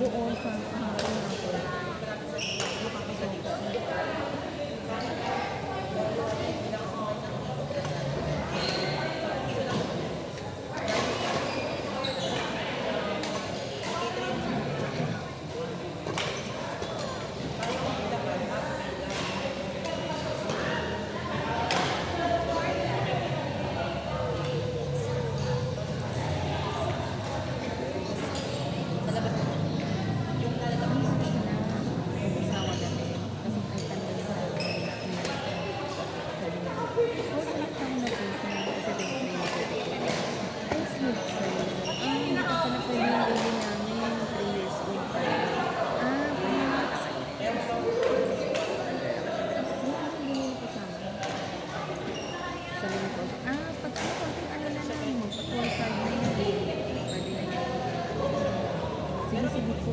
Oo, sa hapon ako. Sige po.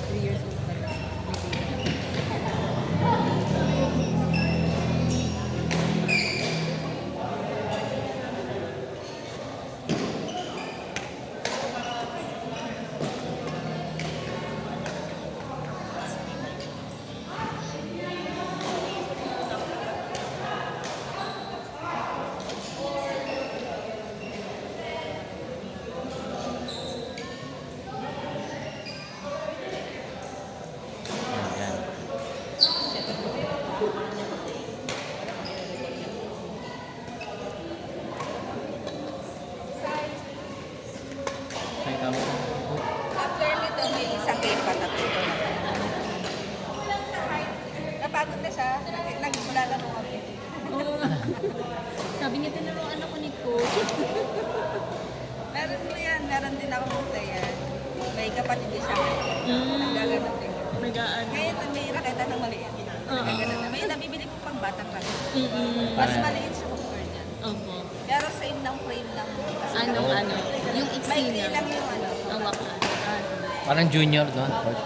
3 years old pa lang. After nito, may isang game pa tapos ito na. Napagod na siya. Naglalaro kami. Oo. Sabi niya, tinuruan ako ni Coach. Meron mo yan. Meron din ako ng player. May kapatid din siya. Nagaganon din. Ngayon, may raketa ng maliit. Nagaganon na. May nabibili po pang batang raketa. Mas maliit siya compare niyan. Opo. Pero same ng frame ng... Ano? Yung Maikli Xenia. lang yung ano. Ang wakas. Parang junior doon, coach.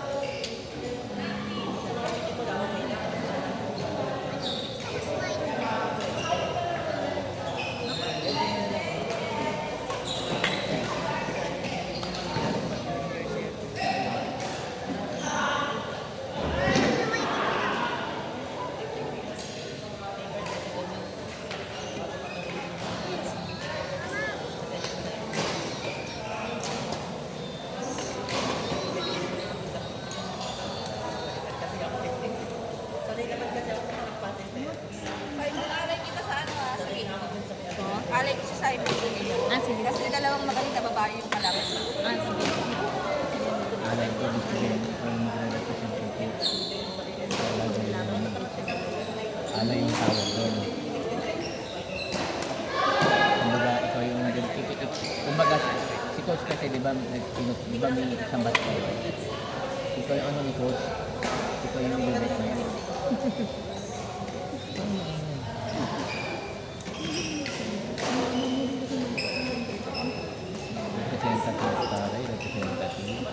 Alay kita sa ano sa game. Alay ko si Simon. Sige. Kasi dalawang magaling na babae yung kalaban. Sige. Alay ko dito rin ang representative. Alay yung tawag doon. Kumbaga, ikaw yung kumbaga, si coach kasi di ba may isang basketball. Ikaw yung ano ni coach. Ikaw yung ibibet niya. Representative taray, representative.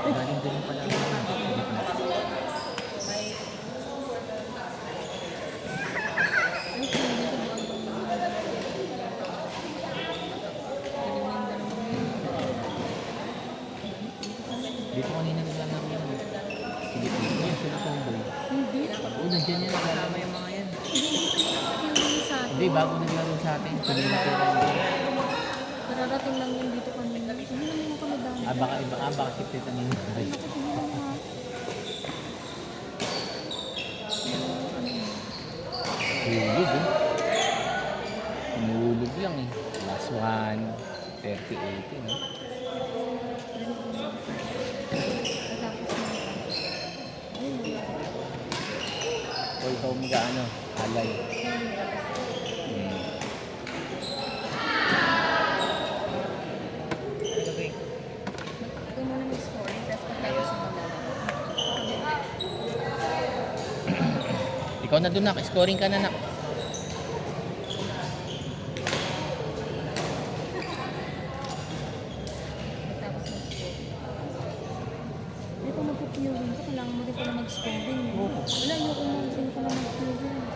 Galing din pala. Dito kanina naglalaro yan. Sige, dito yan sila tomboy. Hindi. Oo, nandiyan yan. Naglalama yung mga yan. Hindi sa atin. Hindi, bago naglaro sa atin. Kanina ko lang. Nararating lang yun dito kanina. Hindi naman mo kami dami. Baka si Tita Nina. Ay. Hulog eh. Hinulog lang eh. Last one. 30-80 no? O ikaw mag-ano? Alay. Hmm. Ikaw muna mag-scoring, tapos pagkatapos mo Ikaw na doon nak. Scoring ka na nak. Hindi ko magpupuring ka, kailangan mo rin pala mag-scoring. Wala, ayoko mo rin pala mag-scoring.